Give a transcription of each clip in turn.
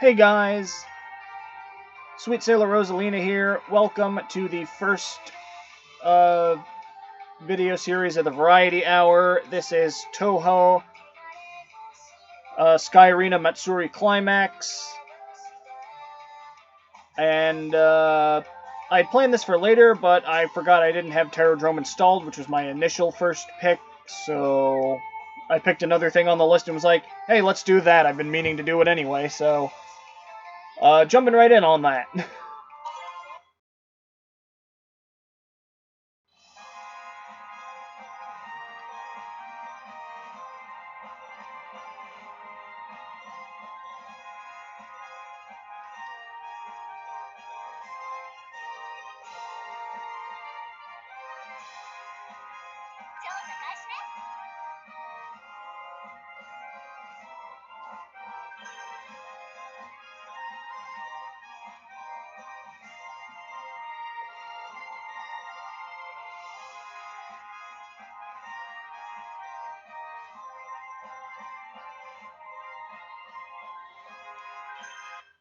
Hey guys, Sweet Sailor Rosalina here. Welcome to the first video series of the Variety Hour. This is Touhou Sky Arena Matsuri Climax. And I planned this for later, but I forgot I didn't have Terradrome installed, which was my initial first pick, so I picked another thing on the list and was like, hey, let's do that. I've been meaning to do it anyway, so jumping right in on that.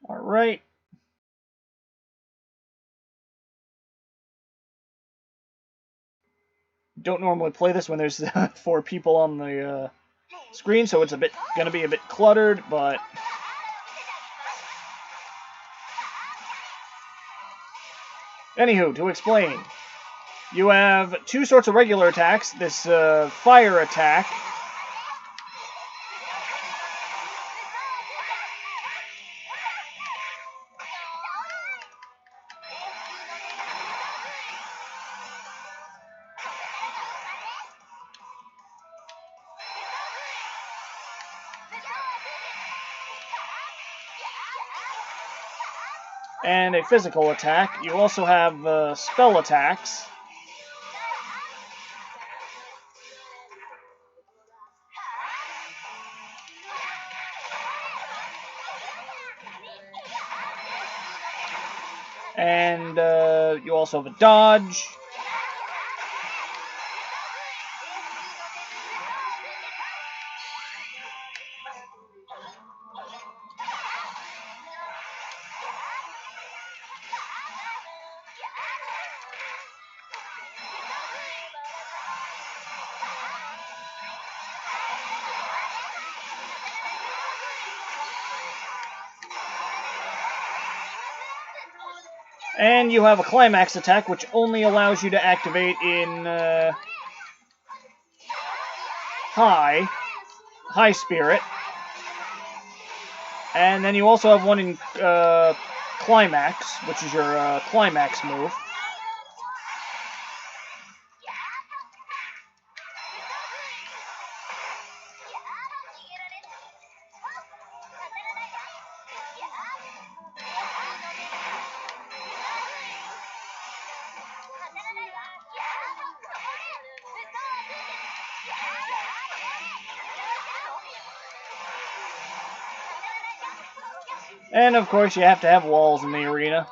Alright. Don't normally play this when there's 4 people on the screen, so it's gonna be a bit cluttered, but anywho, to explain, you have 2 sorts of regular attacks. This fire attack, and a physical attack. You also have spell attacks. And you also have a dodge. And you have a climax attack, which only allows you to activate in high spirit. And then you also have one in climax, which is your climax move. And of course, you have to have walls in the arena.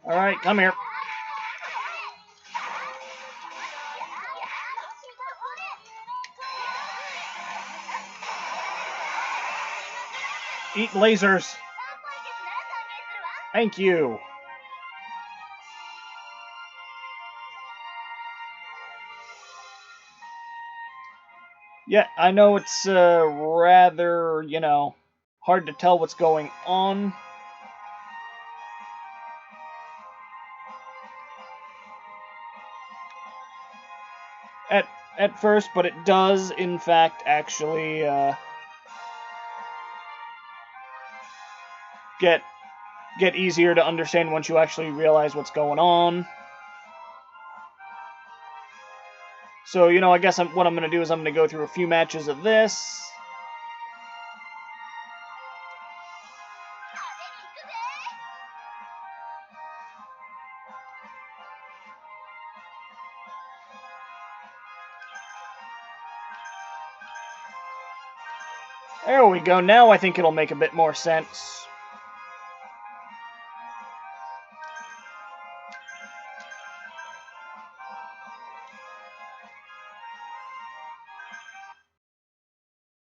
Alright, come here. Eat lasers. Thank you. Yeah, I know it's rather, hard to tell what's going on. At first, but it does, in fact, actually get easier to understand once you actually realize what's going on. So, I guess what I'm going to do is I'm going to go through a few matches of this. There we go. Now I think it'll make a bit more sense.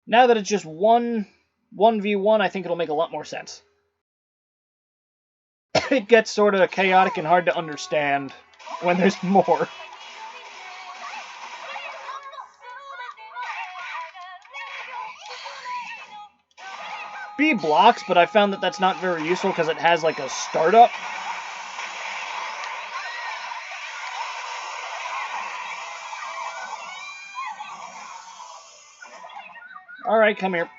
Now that it's just 1v1, I think it'll make a lot more sense. It gets sort of chaotic and hard to understand when there's more. B blocks, but I found that that's not very useful because it has like a startup. Alright, come here.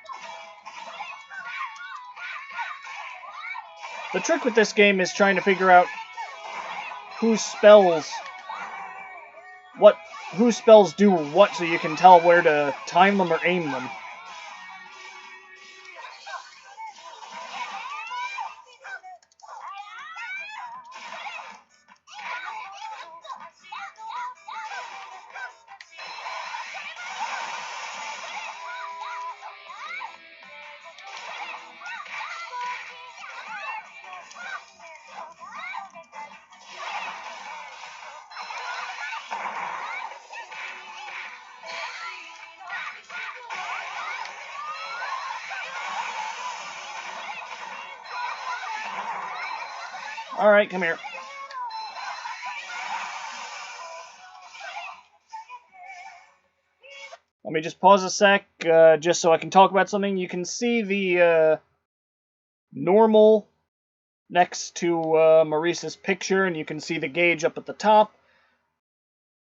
The trick with this game is trying to figure out whose spells do what, so you can tell where to time them or aim them. Alright, come here. Let me just pause a sec, just so I can talk about something. You can see the normal next to Maurice's picture, and you can see the gauge up at the top.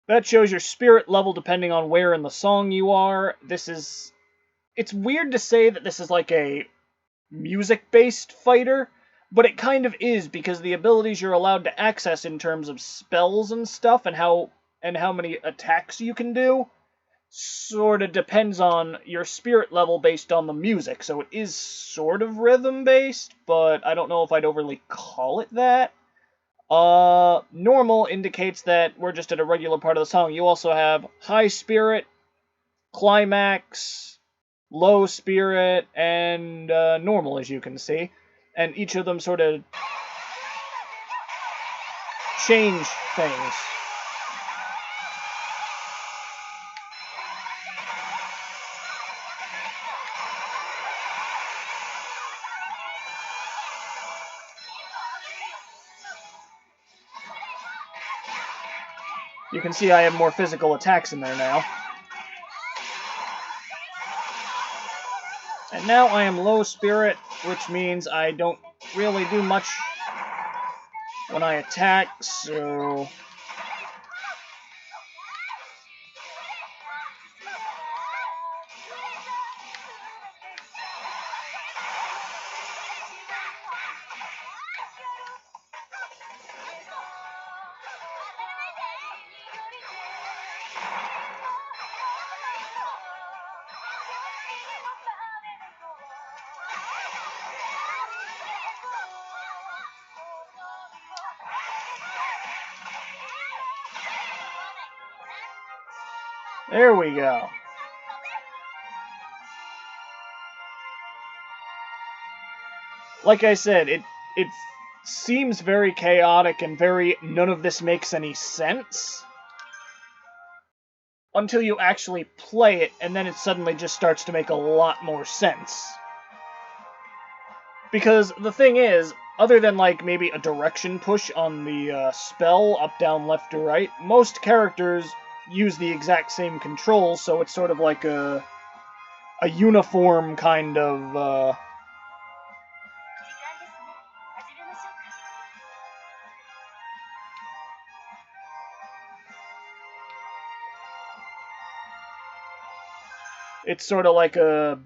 That shows your spirit level depending on where in the song you are. It's weird to say that this is like a music-based fighter, but it kind of is, because the abilities you're allowed to access in terms of spells and stuff, and how many attacks you can do, sort of depends on your spirit level based on the music. So it is sort of rhythm-based, but I don't know if I'd overly call it that. Normal indicates that we're just at a regular part of the song. You also have high spirit, climax, low spirit, and normal, as you can see. And each of them sort of change things. You can see I have more physical attacks in there now. And now I am low spirit, which means I don't really do much when I attack, so... There we go. Like I said, it seems very chaotic and very none of this makes any sense until you actually play it, and then it suddenly just starts to make a lot more sense. Because the thing is, other than like maybe a direction push on the spell, up, down, left, or right, most characters use the exact same controls, so it's sort of like a uniform kind of it's sort of like a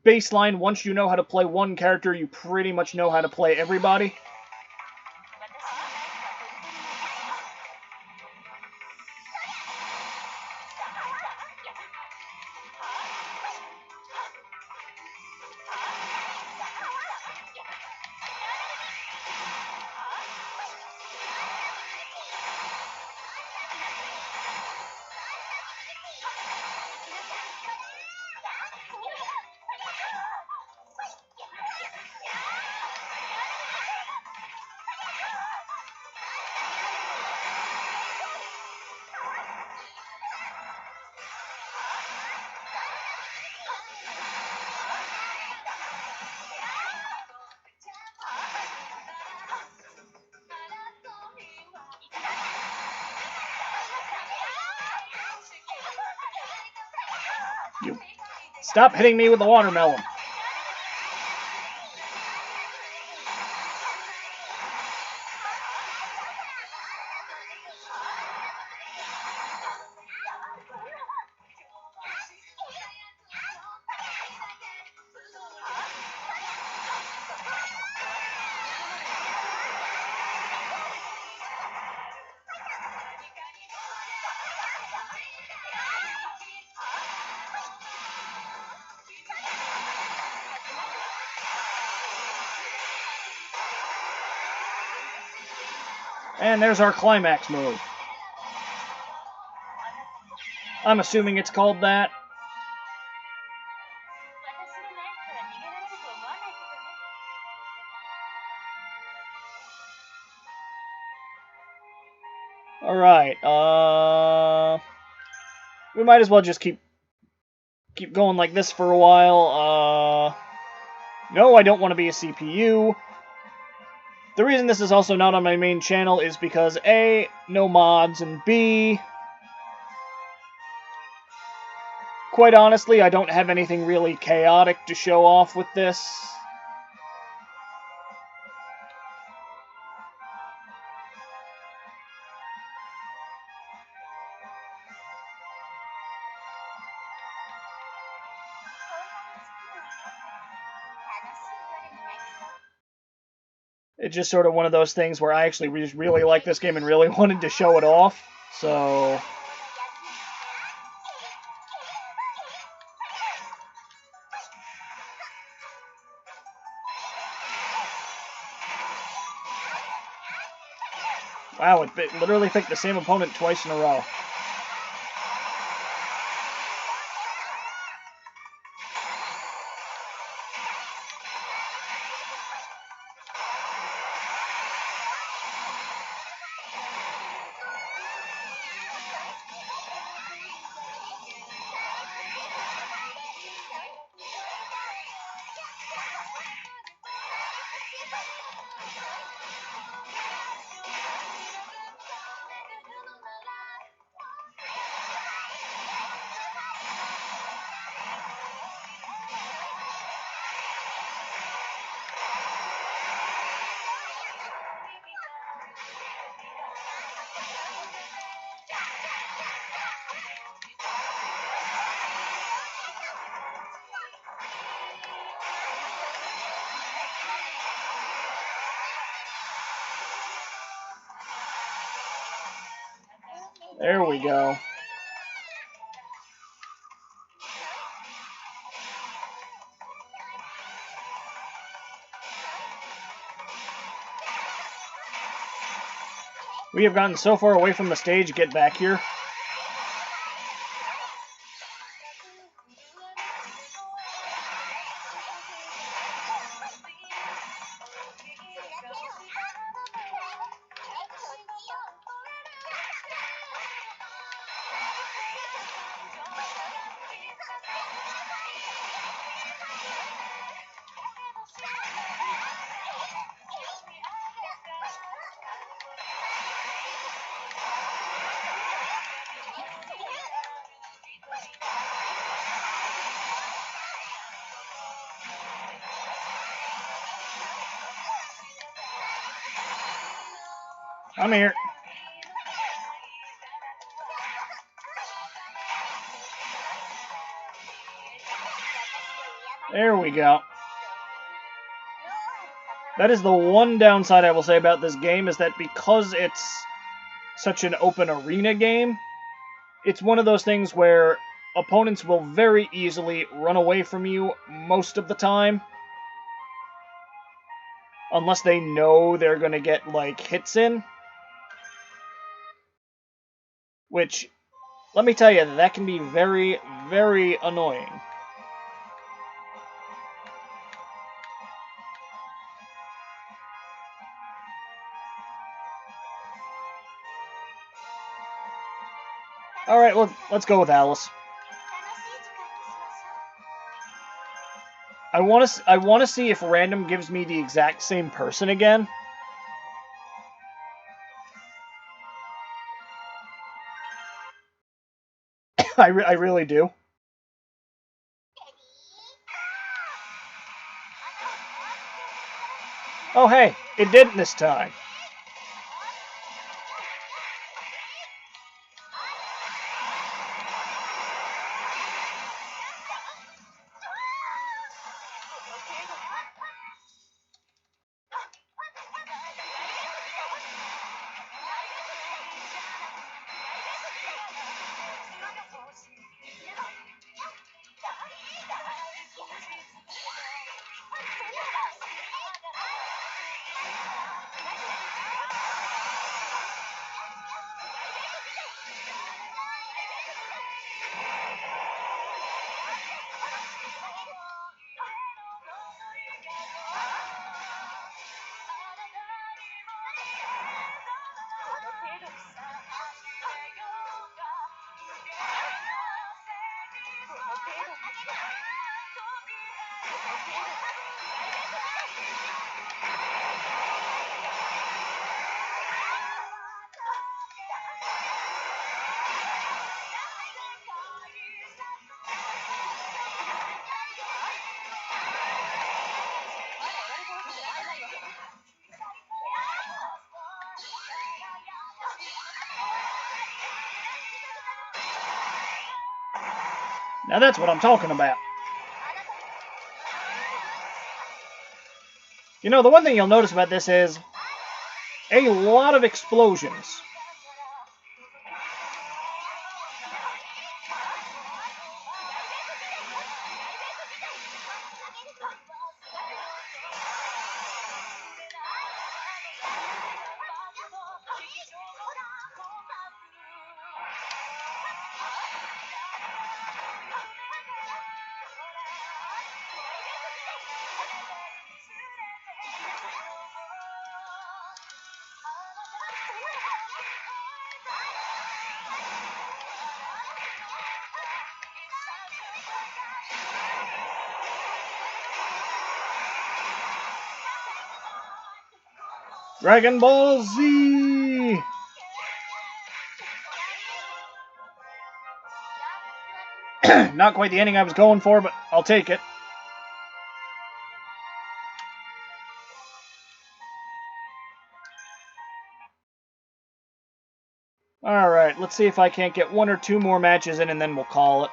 baseline. Once you know how to play one character, you pretty much know how to play everybody. You stop hitting me with the watermelon. And there's our climax move. I'm assuming it's called that. Alright, we might as well just keep going like this for a while. No, I don't want to be a CPU. The reason this is also not on my main channel is because A, no mods, and B, quite honestly, I don't have anything really chaotic to show off with this. It's just sort of one of those things where I actually just really like this game and really wanted to show it off, so... Wow, it literally picked the same opponent twice in a row. There we go. We have gotten so far away from the stage, get back here. I'm here. There we go. That is the one downside I will say about this game, is that because it's such an open arena game, it's one of those things where opponents will very easily run away from you most of the time. Unless they know they're going to get, like, hits in. Which, let me tell you, that can be very, very annoying. Alright, well, let's go with Alice. I want to see if random gives me the exact same person again. I really do. Oh hey, it didn't this time. Now that's what I'm talking about. You know, the one thing you'll notice about this is a lot of explosions. Dragon Ball Z! Not quite the ending I was going for, but I'll take it. Alright, let's see if I can't get one or two more matches in and then we'll call it.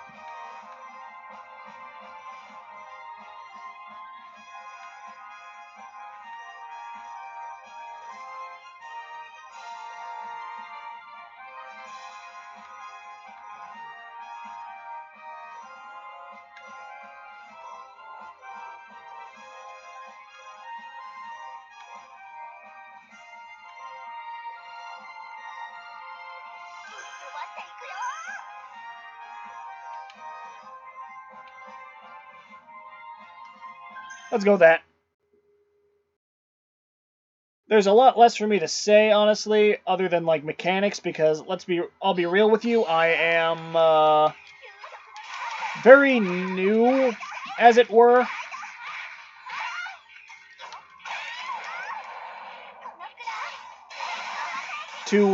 Let's go with that. There's a lot less for me to say, honestly, other than, like, mechanics, because, I'll be real with you, I am, very new, as it were, to,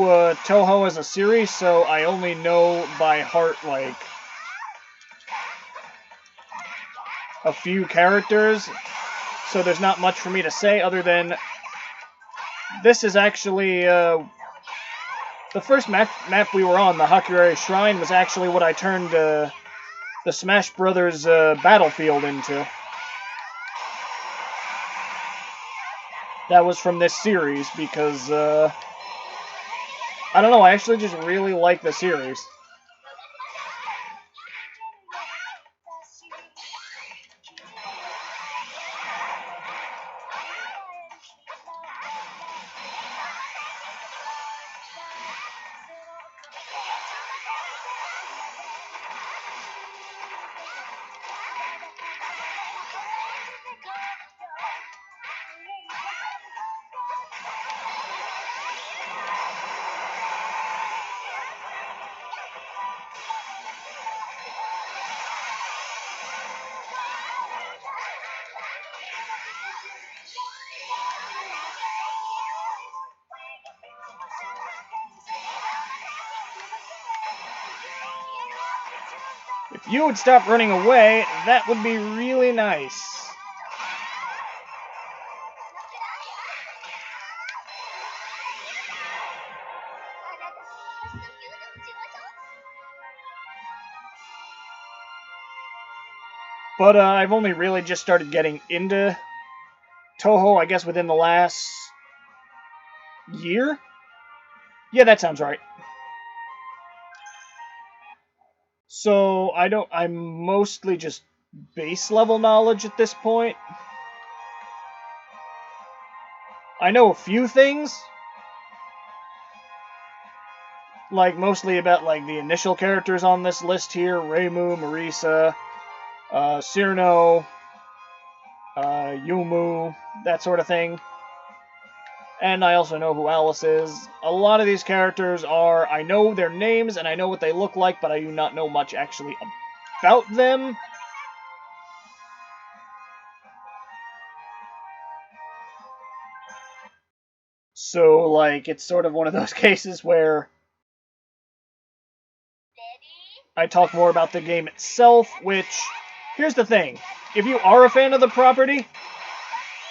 Touhou as a series, so I only know by heart, like, a few characters, so there's not much for me to say other than this is actually, the first map we were on, the Hakurei Shrine, was actually what I turned, the Smash Brothers, Battlefield into. That was from this series, because, I don't know, I actually just really like the series. If you would stop running away, that would be really nice. But I've only really just started getting into Touhou, I guess, within the last year? Yeah, that sounds right. So I'm mostly just base level knowledge at this point. I know a few things, like mostly about like the initial characters on this list here: Reimu, Marisa, Cyrano, Yumu, that sort of thing. And I also know who Alice is. A lot of these characters are, I know their names and I know what they look like, but I do not know much actually about them. So, like, it's sort of one of those cases where I talk more about the game itself, which, here's the thing. If you are a fan of the property,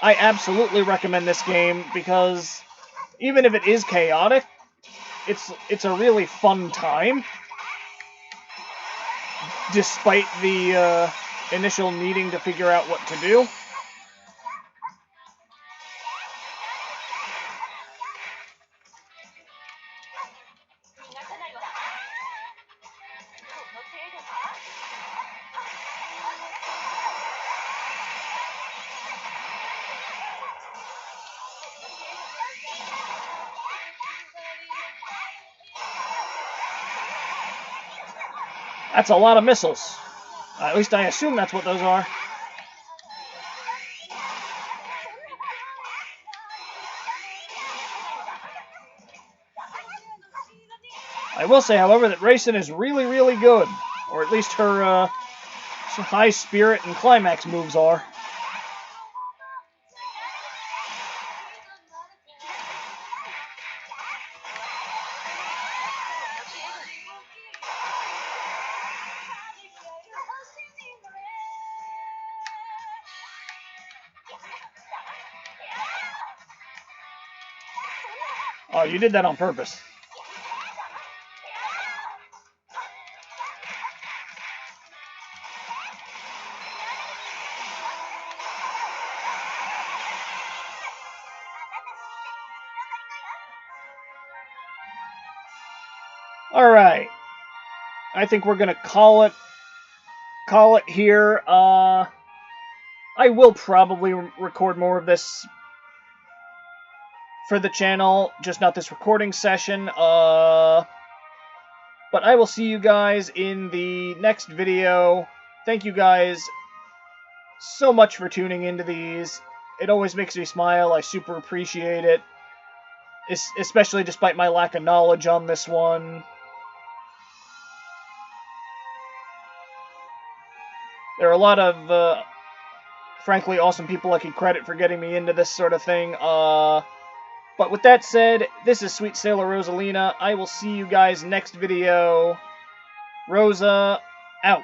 I absolutely recommend this game because even if it is chaotic, it's a really fun time, despite the initial needing to figure out what to do. That's a lot of missiles. At least I assume that's what those are. I will say, however, that Racing is really, really good. Or at least her high spirit and climax moves are. Oh, you did that on purpose. Alright. I think we're gonna call it here. I will probably record more of this for the channel, just not this recording session. But I will see you guys in the next video. Thank you guys so much for tuning into these. It always makes me smile. I super appreciate it. Especially despite my lack of knowledge on this one. There are a lot of, frankly, awesome people I could credit for getting me into this sort of thing. But with that said, this is Sweet Sailor Rosalina. I will see you guys next video. Rosa, out.